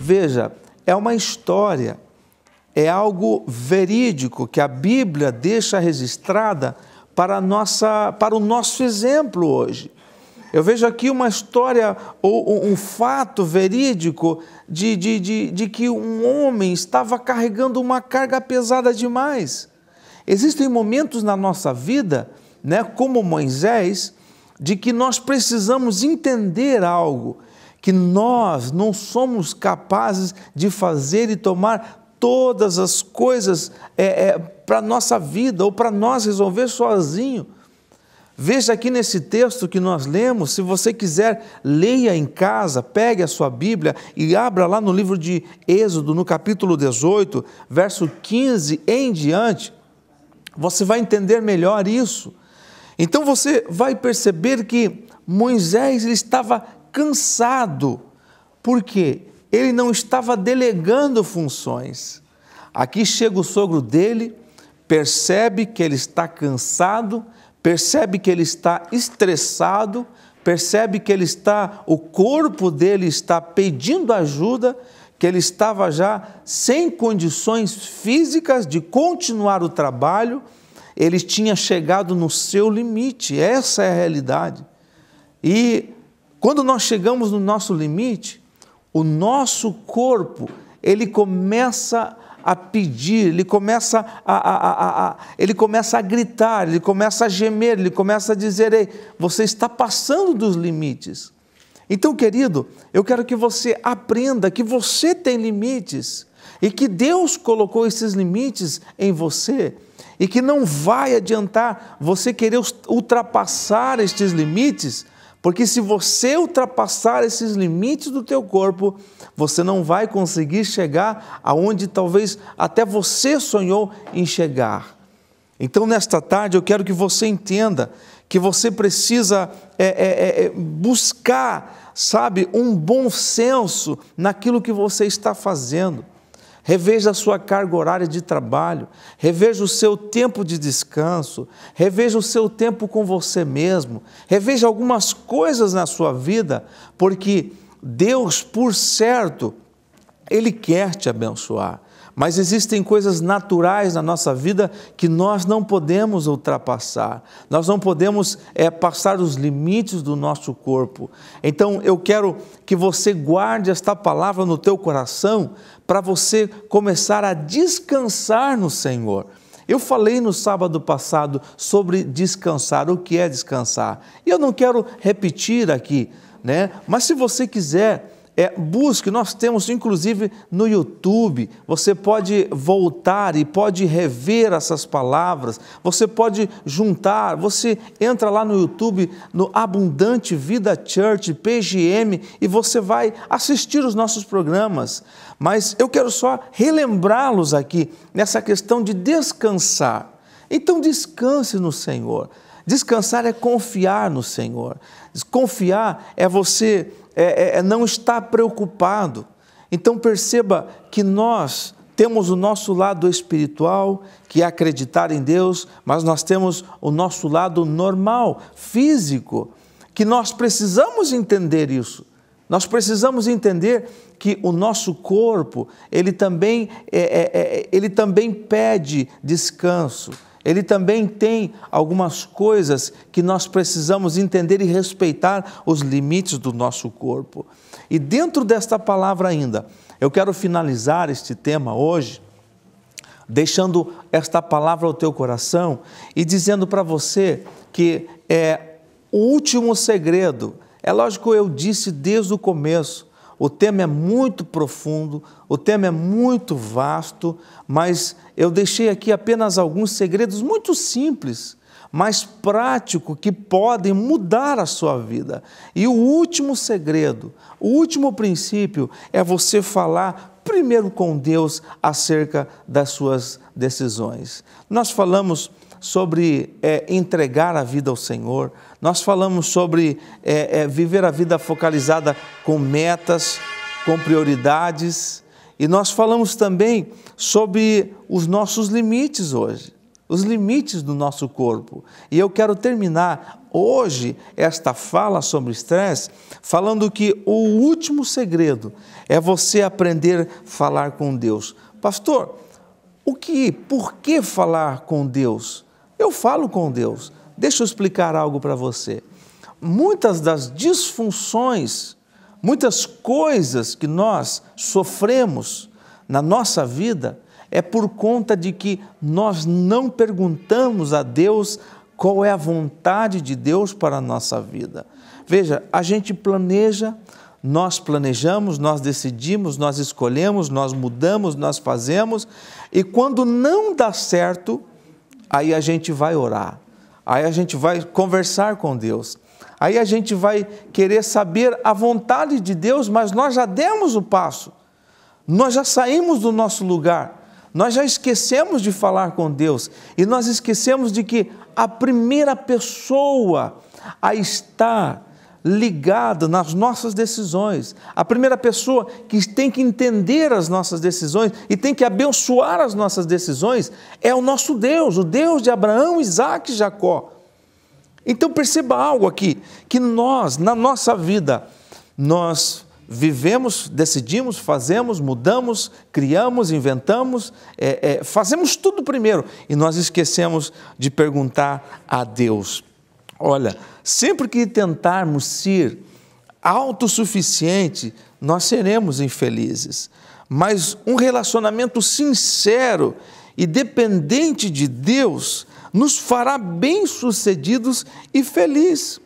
Veja, é uma história, é algo verídico que a Bíblia deixa registrada para o nosso exemplo hoje. Eu vejo aqui uma história, ou um fato verídico de que um homem estava carregando uma carga pesada demais. Existem momentos na nossa vida, né, como Moisés, de que nós precisamos entender algo, que nós não somos capazes de fazer e tomar todas as coisas para a nossa vida ou para nós resolver sozinho. Veja aqui nesse texto que nós lemos, se você quiser, leia em casa, pegue a sua Bíblia e abra lá no livro de Êxodo, no capítulo 18, verso 15 em diante, você vai entender melhor isso. Então você vai perceber que Moisés ele estava cansado, porque ele não estava delegando funções. Aqui chega o sogro dele, percebe que ele está cansado, percebe que ele está estressado, percebe que o corpo dele está pedindo ajuda, que ele estava já sem condições físicas de continuar o trabalho, ele tinha chegado no seu limite, essa é a realidade. E quando nós chegamos no nosso limite, o nosso corpo, ele começa a pedir, ele começa a gritar, ele começa a gemer, ele começa a dizer: ei, você está passando dos limites. Então, querido, eu quero que você aprenda que você tem limites e que Deus colocou esses limites em você e que não vai adiantar você querer ultrapassar estes limites, porque se você ultrapassar esses limites do teu corpo, você não vai conseguir chegar aonde talvez até você sonhou em chegar. Então, nesta tarde, eu quero que você entenda que você precisa buscar, sabe, um bom senso naquilo que você está fazendo. Reveja a sua carga horária de trabalho, reveja o seu tempo de descanso, reveja o seu tempo com você mesmo, reveja algumas coisas na sua vida, porque Deus, por certo, Ele quer te abençoar, mas existem coisas naturais na nossa vida que nós não podemos ultrapassar, nós não podemos passar os limites do nosso corpo. Então eu quero que você guarde esta palavra no teu coração, para você começar a descansar no Senhor. Eu falei no sábado passado sobre descansar, o que é descansar. E eu não quero repetir aqui, né? Mas se você quiser, busque, nós temos inclusive no YouTube, você pode voltar e pode rever essas palavras, você pode juntar, você entra lá no YouTube, no Abundante Vida Church, PGM, e você vai assistir os nossos programas. Mas eu quero só relembrá-los aqui nessa questão de descansar. Então descanse no Senhor. Descansar é confiar no Senhor. Confiar é você não estar preocupado. Então perceba que nós temos o nosso lado espiritual, que é acreditar em Deus, mas nós temos o nosso lado normal, físico, que nós precisamos entender isso. Nós precisamos entender que o nosso corpo, ele também pede descanso. Ele também tem algumas coisas que nós precisamos entender e respeitar os limites do nosso corpo. E dentro desta palavra ainda, eu quero finalizar este tema hoje, deixando esta palavra ao teu coração e dizendo para você que o último segredo, é lógico, eu disse desde o começo, o tema é muito profundo, o tema é muito vasto, mas eu deixei aqui apenas alguns segredos muito simples, mas práticos, que podem mudar a sua vida. E o último segredo, o último princípio é você falar primeiro com Deus acerca das suas decisões. Nós falamos sobre entregar a vida ao Senhor, nós falamos sobre viver a vida focalizada com metas, com prioridades, e nós falamos também sobre os nossos limites hoje, os limites do nosso corpo. E eu quero terminar hoje esta fala sobre estresse, falando que o último segredo é você aprender a falar com Deus. Pastor, por que falar com Deus? Eu falo com Deus. Deixa eu explicar algo para você. Muitas das disfunções, muitas coisas que nós sofremos na nossa vida é por conta de que nós não perguntamos a Deus qual é a vontade de Deus para a nossa vida. Veja, a gente planeja, nós planejamos, nós decidimos, nós escolhemos, nós mudamos, nós fazemos, e quando não dá certo, aí a gente vai orar, aí a gente vai conversar com Deus, aí a gente vai querer saber a vontade de Deus, mas nós já demos o passo, nós já saímos do nosso lugar, nós já esquecemos de falar com Deus e nós esquecemos de que a primeira pessoa a estar ligada nas nossas decisões, a primeira pessoa que tem que entender as nossas decisões e tem que abençoar as nossas decisões é o nosso Deus, o Deus de Abraão, Isaque e Jacó. Então perceba algo aqui, que nós, na nossa vida, nós vivemos, decidimos, fazemos, mudamos, criamos, inventamos, fazemos tudo primeiro e nós esquecemos de perguntar a Deus. Olha, sempre que tentarmos ser autossuficiente, nós seremos infelizes, mas um relacionamento sincero e dependente de Deus nos fará bem-sucedidos e felizes.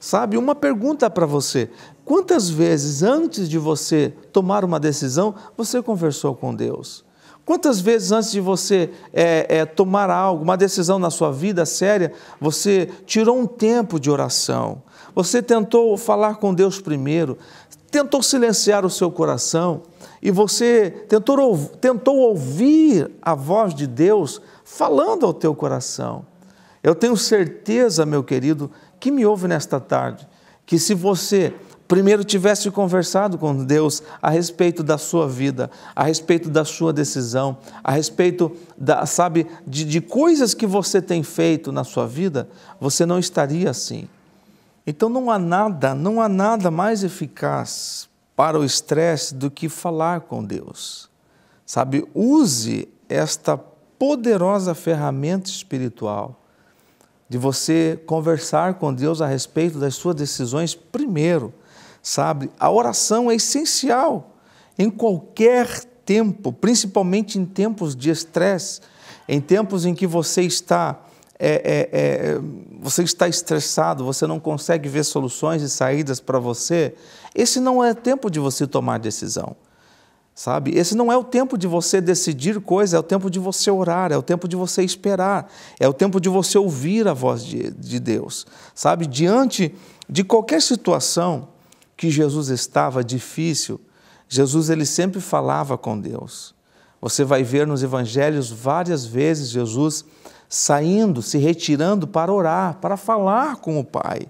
Sabe, uma pergunta para você: quantas vezes antes de você tomar uma decisão, você conversou com Deus? Quantas vezes antes de você tomar algo, uma decisão na sua vida séria, você tirou um tempo de oração? Você tentou falar com Deus primeiro, tentou silenciar o seu coração e você tentou ouvir a voz de Deus falando ao teu coração. Eu tenho certeza, meu querido, que me ouve nesta tarde, que se você primeiro tivesse conversado com Deus a respeito da sua vida, a respeito da sua decisão, a respeito de coisas que você tem feito na sua vida, você não estaria assim. Então não há nada mais eficaz para o estresse do que falar com Deus. Sabe, use esta poderosa ferramenta espiritual de você conversar com Deus a respeito das suas decisões primeiro. Sabe, a oração é essencial em qualquer tempo, principalmente em tempos de estresse, em tempos em que você está estressado, você não consegue ver soluções e saídas para você. Esse não é tempo de você tomar decisão, sabe? Esse não é o tempo de você decidir coisas, é o tempo de você orar, é o tempo de você esperar, é o tempo de você ouvir a voz de Deus, sabe? Diante de qualquer situação que Jesus estava difícil, Jesus ele sempre falava com Deus. Você vai ver nos evangelhos várias vezes Jesus saindo, se retirando para orar, para falar com o Pai.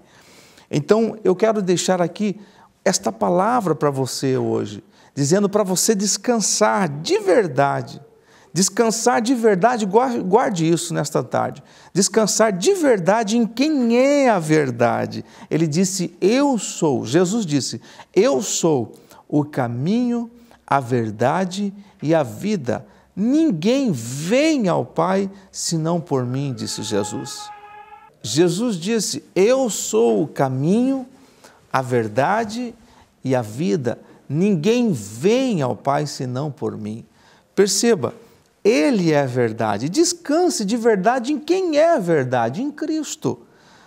Então eu quero deixar aqui esta palavra para você hoje, dizendo para você descansar de verdade. Descansar de verdade, guarde isso nesta tarde. Descansar de verdade em quem é a verdade. Ele disse, eu sou, Jesus disse, eu sou o caminho, a verdade e a vida. Ninguém vem ao Pai senão por mim, disse Jesus. Jesus disse, eu sou o caminho, a verdade e a vida. Ninguém vem ao Pai senão por mim. Perceba, Ele é a verdade. Descanse de verdade em quem é a verdade, em Cristo.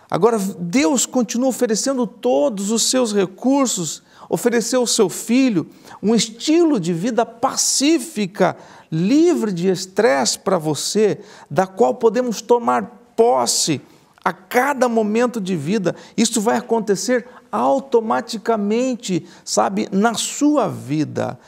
Agora, Deus continua oferecendo todos os seus recursos, ofereceu o seu Filho, um estilo de vida pacífica, livre de estresse para você, da qual podemos tomar posse a cada momento de vida. Isso vai acontecer automaticamente, sabe, na sua vida.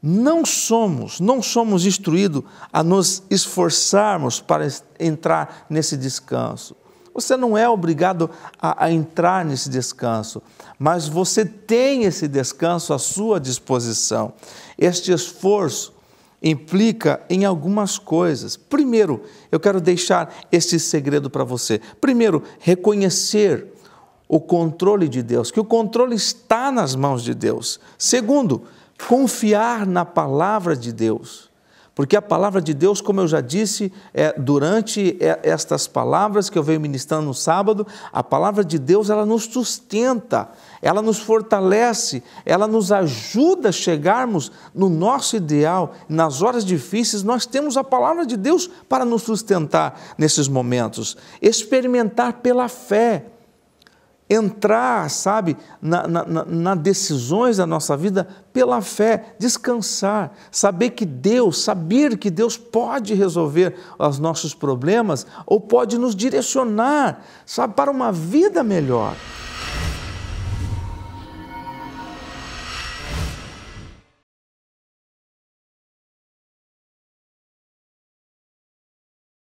Não somos instruídos a nos esforçarmos para entrar nesse descanso. Você não é obrigado a entrar nesse descanso, mas você tem esse descanso à sua disposição. Este esforço implica em algumas coisas. Primeiro, eu quero deixar este segredo para você. Primeiro, reconhecer o controle de Deus, que o controle está nas mãos de Deus. Segundo, confiar na palavra de Deus. Porque a palavra de Deus, como eu já disse, durante estas palavras que eu venho ministrando no sábado, a palavra de Deus, ela nos sustenta, ela nos fortalece, ela nos ajuda a chegarmos no nosso ideal. Nas horas difíceis, nós temos a palavra de Deus para nos sustentar nesses momentos. Experimentar pela fé. Entrar, sabe, nas decisões da nossa vida pela fé, descansar, saber que Deus pode resolver os nossos problemas ou pode nos direcionar, sabe, para uma vida melhor.